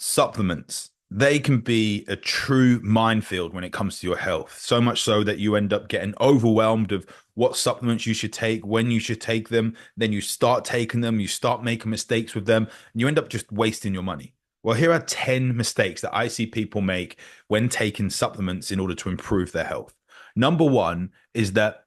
Supplements, they can be a true minefield when it comes to your health. So much so that you end up getting overwhelmed of what supplements you should take, when you should take them. Then you start taking them, you start making mistakes with them, and you end up just wasting your money. Well, here are 10 mistakes that I see people make when taking supplements in order to improve their health. Number one is that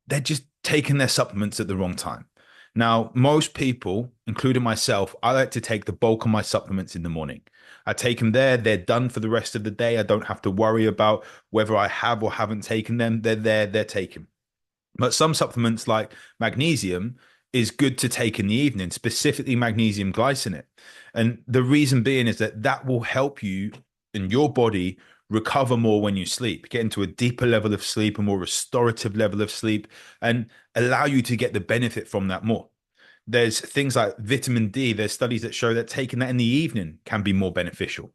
they're just taking their supplements at the wrong time. Now, most people, including myself, I like to take the bulk of my supplements in the morning. I take them there, they're done for the rest of the day. I don't have to worry about whether I have or haven't taken them. They're there, they're taken. But some supplements like magnesium is good to take in the evening, specifically magnesium glycinate. And the reason being is that that will help you in your body recover more when you sleep, get into a deeper level of sleep, a more restorative level of sleep, and allow you to get the benefit from that more. There's things like vitamin D. There's studies that show that taking that in the evening can be more beneficial.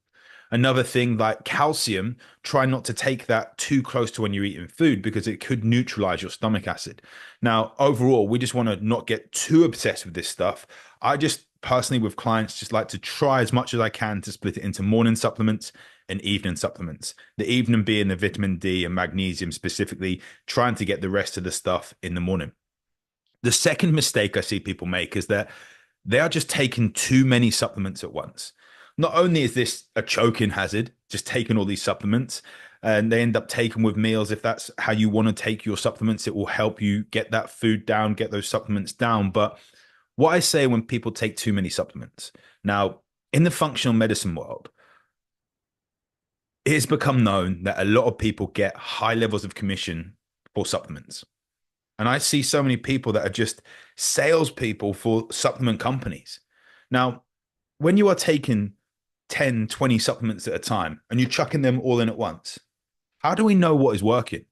Another thing like calcium, try not to take that too close to when you're eating food because it could neutralize your stomach acid. Now, overall, we just want to not get too obsessed with this stuff. I just personally, with clients, just like to try as much as I can to split it into morning supplements and evening supplements. The evening being the vitamin D and magnesium specifically, trying to get the rest of the stuff in the morning. The second mistake I see people make is that they are just taking too many supplements at once. Not only is this a choking hazard, just taking all these supplements, and they end up taking with meals. If that's how you want to take your supplements, it will help you get that food down, get those supplements down. But what I say when people take too many supplements, now in the functional medicine world, it has become known that a lot of people get high levels of commission for supplements. And I see so many people that are just salespeople for supplement companies. Now, when you are taking 10, 20 supplements at a time and you're chucking them all in at once, how do we know what is working?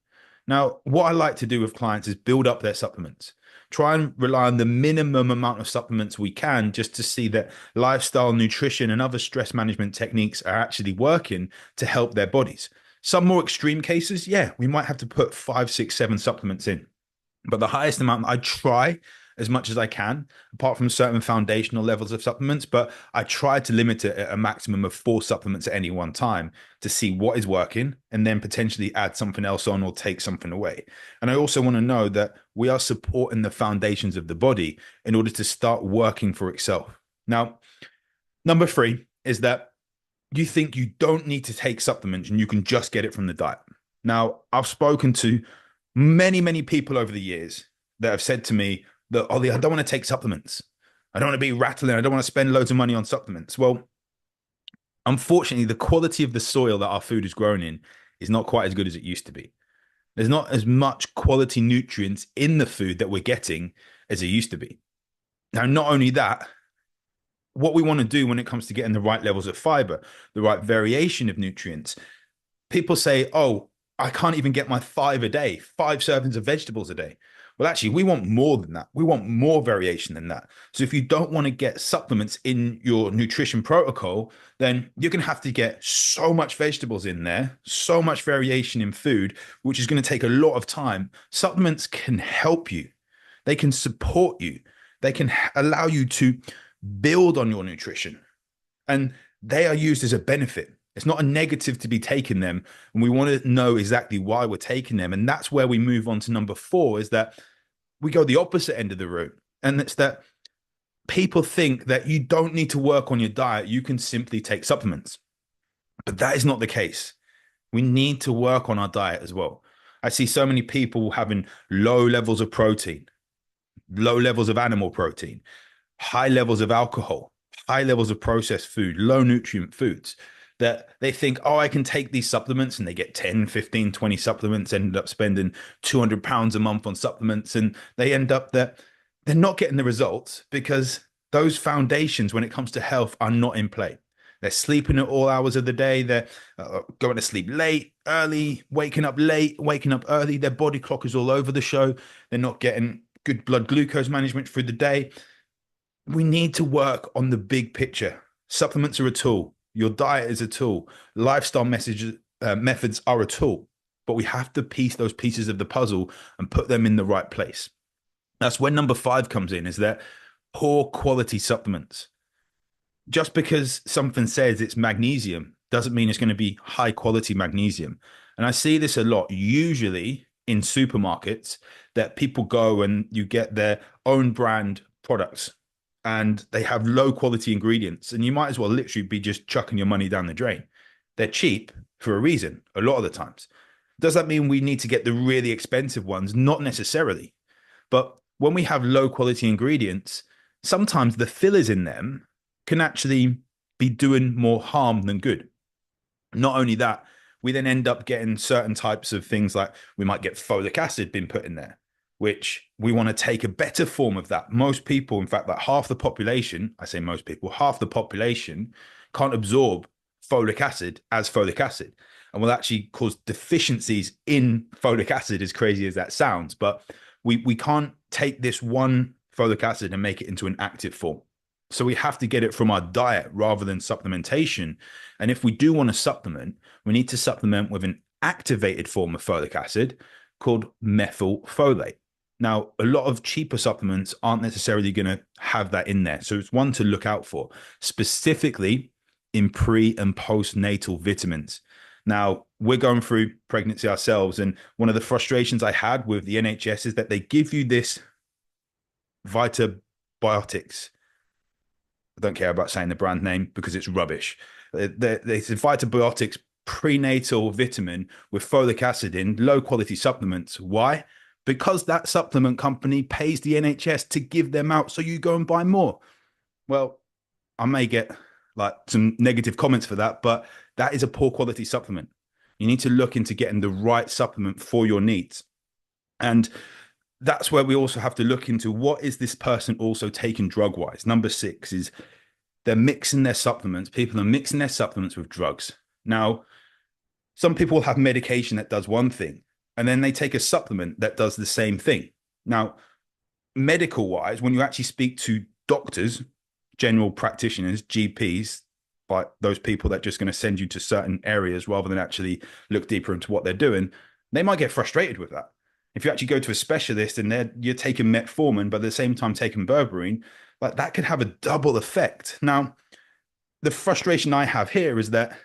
Now, what I like to do with clients is build up their supplements. Try and rely on the minimum amount of supplements we can just to see that lifestyle, nutrition, and other stress management techniques are actually working to help their bodies. Some more extreme cases, yeah, we might have to put five, six, seven supplements in. But the highest amount I try as much as I can, apart from certain foundational levels of supplements, but I try to limit it at a maximum of four supplements at any one time to see what is working and then potentially add something else on or take something away. And I also want to know that we are supporting the foundations of the body in order to start working for itself. Now, number three is that you think you don't need to take supplements and you can just get it from the diet. Now, I've spoken to many, many people over the years that have said to me that, Ollie, I don't want to take supplements. I don't want to be rattling. I don't want to spend loads of money on supplements. Well, unfortunately, the quality of the soil that our food is grown in is not quite as good as it used to be. There's not as much quality nutrients in the food that we're getting as it used to be. Now, not only that, what we want to do when it comes to getting the right levels of fiber, the right variation of nutrients, people say, oh, I can't even get my five a day, five servings of vegetables a day. Well, actually, we want more than that. We want more variation than that. So if you don't want to get supplements in your nutrition protocol, then you're going to have to get so much vegetables in there, so much variation in food, which is going to take a lot of time. Supplements can help you. They can support you. They can allow you to build on your nutrition. And they are used as a benefit. It's not a negative to be taking them. And we want to know exactly why we're taking them. And that's where we move on to number four, is that we go the opposite end of the route. And it's that people think that you don't need to work on your diet. You can simply take supplements. But that is not the case. We need to work on our diet as well. I see so many people having low levels of protein, low levels of animal protein, high levels of alcohol, high levels of processed food, low nutrient foods, that they think, oh, I can take these supplements, and they get 10, 15, 20 supplements, ended up spending £200 a month on supplements. And they end up that they're not getting the results because those foundations, when it comes to health, are not in play. They're sleeping at all hours of the day. They're going to sleep late, early, waking up late, waking up early. Their body clock is all over the show. They're not getting good blood glucose management through the day. We need to work on the big picture. Supplements are a tool. Your diet is a tool. Lifestyle methods are a tool. But we have to piece those pieces of the puzzle and put them in the right place. That's when number five comes in, is that poor quality supplements. just because something says it's magnesium doesn't mean it's going to be high quality magnesium. And I see this a lot, usually in supermarkets, that people go and you get their own brand products and they have low quality ingredients. And you might as well literally be just chucking your money down the drain. They're cheap for a reason, a lot of the times. Does that mean we need to get the really expensive ones? Not necessarily. But when we have low quality ingredients, sometimes the fillers in them can actually be doing more harm than good. Not only that, we then end up getting certain types of things like we might get folic acid being put in there, which we want to take a better form of that. Most people, in fact, like half the population, I say most people, half the population can't absorb folic acid as folic acid and will actually cause deficiencies in folic acid, as crazy as that sounds. But we can't take this one folic acid and make it into an active form. So we have to get it from our diet rather than supplementation. And if we do want to supplement, we need to supplement with an activated form of folic acid called methylfolate. Now, a lot of cheaper supplements aren't necessarily going to have that in there. So it's one to look out for, specifically in pre and postnatal vitamins. Now, we're going through pregnancy ourselves. And one of the frustrations I had with the NHS is that they give you this Vitabiotics. I don't care about saying the brand name because it's rubbish. It's a Vitabiotics prenatal vitamin with folic acid in low quality supplements. Why? Because that supplement company pays the NHS to give them out. So you go and buy more. Well, I may get like some negative comments for that, but that is a poor quality supplement. You need to look into getting the right supplement for your needs. And that's where we also have to look into what is this person also taking drug wise. Number 6 is they're mixing their supplements. People are mixing their supplements with drugs. Now, some people have medication that does one thing, and then they take a supplement that does the same thing. Now, medical wise, when you actually speak to doctors, general practitioners, GPs, like those people that are just going to send you to certain areas rather than actually look deeper into what they're doing, they might get frustrated with that. If you actually go to a specialist and you're taking metformin, but at the same time taking berberine, like that could have a double effect. Now, the frustration I have here is that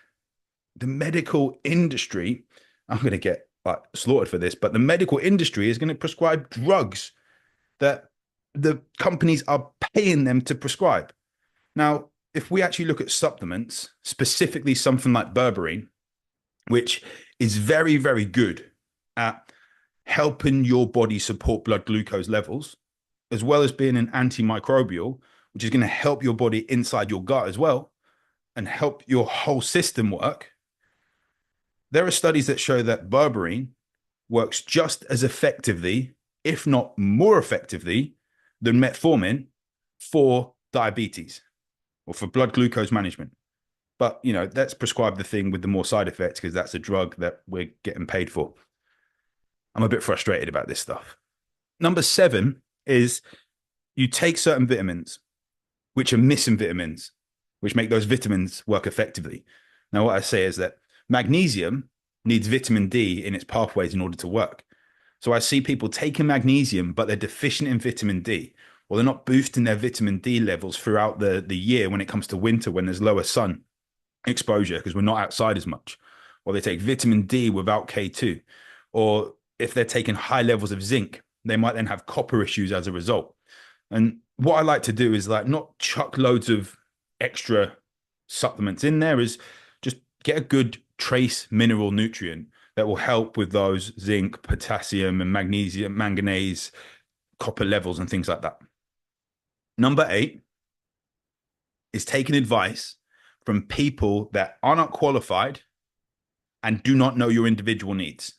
the medical industry, I'm going to get like slaughtered for this, but the medical industry is going to prescribe drugs that the companies are paying them to prescribe. Now, if we actually look at supplements, specifically something like berberine, which is very, very good at helping your body support blood glucose levels, as well as being an antimicrobial, which is going to help your body inside your gut as well and help your whole system work. There are studies that show that berberine works just as effectively, if not more effectively, than metformin for diabetes or for blood glucose management. But, you know, let's prescribe the thing with the more side effects because that's a drug that we're getting paid for. I'm a bit frustrated about this stuff. Number 7 is you take certain vitamins, which are missing vitamins, which make those vitamins work effectively. Now, what I say is that magnesium needs vitamin D in its pathways in order to work. So I see people taking magnesium, but they're deficient in vitamin D, or they're not boosting their vitamin D levels throughout the year when it comes to winter, when there's lower sun exposure, because we're not outside as much. Or they take vitamin D without K2. Or if they're taking high levels of zinc, they might then have copper issues as a result. And what I like to do is like not chuck loads of extra supplements in there, is just get a good trace mineral nutrient that will help with those zinc, potassium, and magnesium, manganese, copper levels, and things like that. Number 8 is taking advice from people that are not qualified and do not know your individual needs.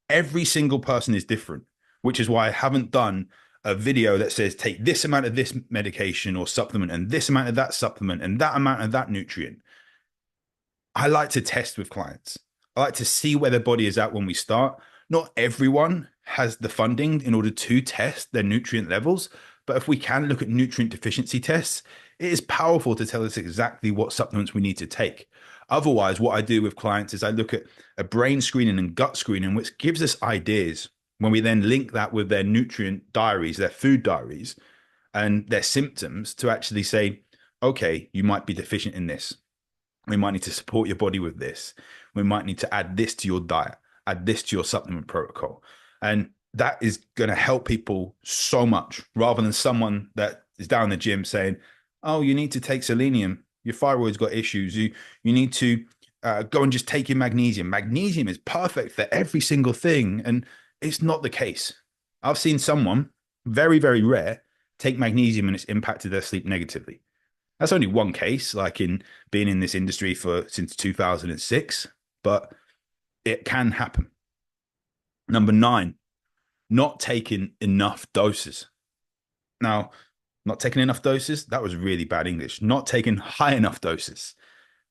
Every single person is different, which is why I haven't done a video that says take this amount of this medication or supplement and this amount of that supplement and that amount of that nutrient. I like to test with clients. I like to see where their body is at when we start. Not everyone has the funding in order to test their nutrient levels, but if we can look at nutrient deficiency tests, it is powerful to tell us exactly what supplements we need to take. Otherwise, what I do with clients is I look at a brain screening and gut screening, which gives us ideas when we then link that with their nutrient diaries, their food diaries, and their symptoms to actually say, okay, you might be deficient in this. We might need to support your body with this. We might need to add this to your diet, add this to your supplement protocol. And that is going to help people so much rather than someone that is down in the gym saying, oh, you need to take selenium. Your thyroid's got issues. You need to go and just take your magnesium. Magnesium is perfect for every single thing. And it's not the case. I've seen someone, very, very rare, take magnesium and it's impacted their sleep negatively. That's only one case, like in being in this industry for since 2006, but it can happen. Number 9, not taking enough doses. Now, not taking enough doses, that was really bad English. Not taking high enough doses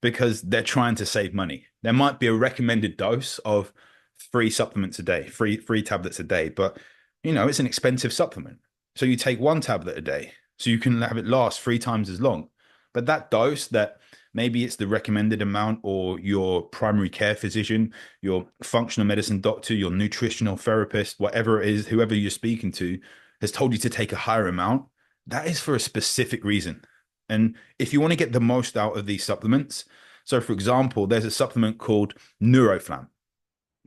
because they're trying to save money. There might be a recommended dose of 3 supplements a day, three tablets a day, but it's an expensive supplement. So you take 1 tablet a day so you can have it last 3 times as long. But that dose that maybe it's the recommended amount or your primary care physician, your functional medicine doctor, your nutritional therapist, whatever it is, whoever you're speaking to has told you to take a higher amount, that is for a specific reason. And if you want to get the most out of these supplements, so for example, there's a supplement called Neuroflam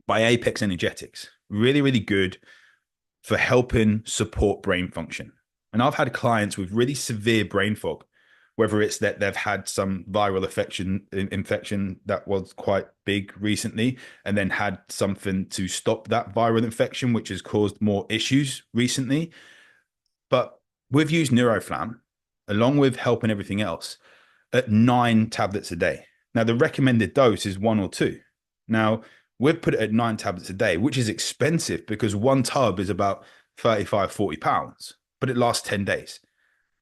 by Apex Energetics. Really, really good for helping support brain function. And I've had clients with really severe brain fog, whether it's that they've had some viral infection that was quite big recently, and then had something to stop that viral infection, which has caused more issues recently. But we've used Neuroflam, along with help and everything else, at 9 tablets a day. Now, the recommended dose is 1 or 2. Now, we've put it at 9 tablets a day, which is expensive because 1 tub is about 35, 40 pounds, but it lasts 10 days.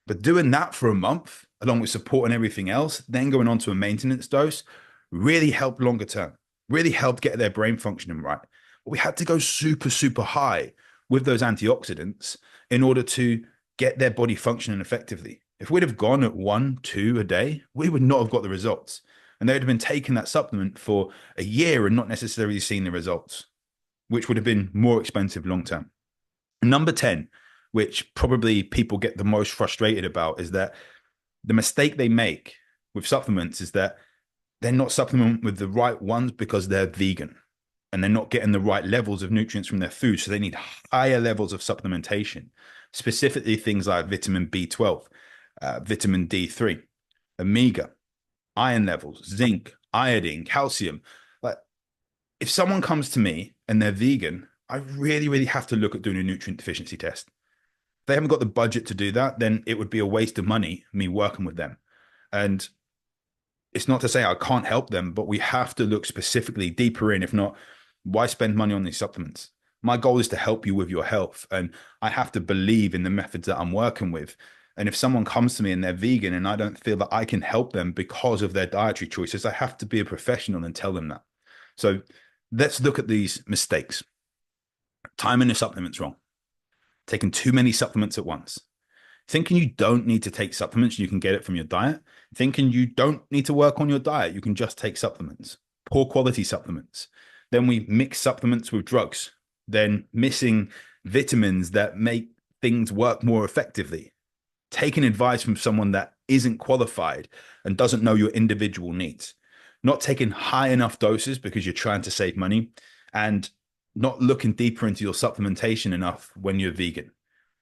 But doing that for a month, along with support and everything else, then going on to a maintenance dose, really helped longer term, really helped get their brain functioning right. But we had to go super, super high with those antioxidants in order to get their body functioning effectively. If we'd have gone at 1, 2 a day, we would not have got the results. And they'd have been taking that supplement for a year and not necessarily seeing the results, which would have been more expensive long term. Number 10, which probably people get the most frustrated about, is that the mistake they make with supplements is that they're not supplementing with the right ones because they're vegan and they're not getting the right levels of nutrients from their food. So they need higher levels of supplementation, specifically things like vitamin B12, vitamin D3, omega, iron levels, zinc, iodine, calcium. Like, if someone comes to me and they're vegan, I really, really have to look at doing a nutrient deficiency test. If they haven't got the budget to do that, then it would be a waste of money, me working with them. And it's not to say I can't help them, but we have to look specifically deeper in. If not, why spend money on these supplements? My goal is to help you with your health. And I have to believe in the methods that I'm working with. And if someone comes to me and they're vegan and I don't feel that I can help them because of their dietary choices, I have to be a professional and tell them that. So let's look at these mistakes. Timing the supplements wrong. Taking too many supplements at once. Thinking you don't need to take supplements, you can get it from your diet. Thinking you don't need to work on your diet, you can just take supplements. Poor quality supplements. Then we mix supplements with drugs. Then missing vitamins that make things work more effectively. Taking advice from someone that isn't qualified and doesn't know your individual needs. Not taking high enough doses because you're trying to save money, and not looking deeper into your supplementation enough when you're vegan.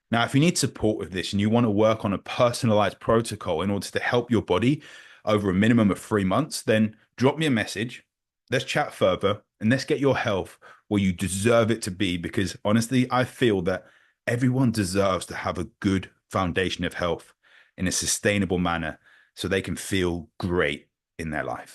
Now, if you need support with this and you want to work on a personalized protocol in order to help your body over a minimum of 3 months, then drop me a message. Let's chat further and let's get your health where you deserve it to be. Because honestly, I feel that everyone deserves to have a good foundation of health in a sustainable manner so they can feel great in their life.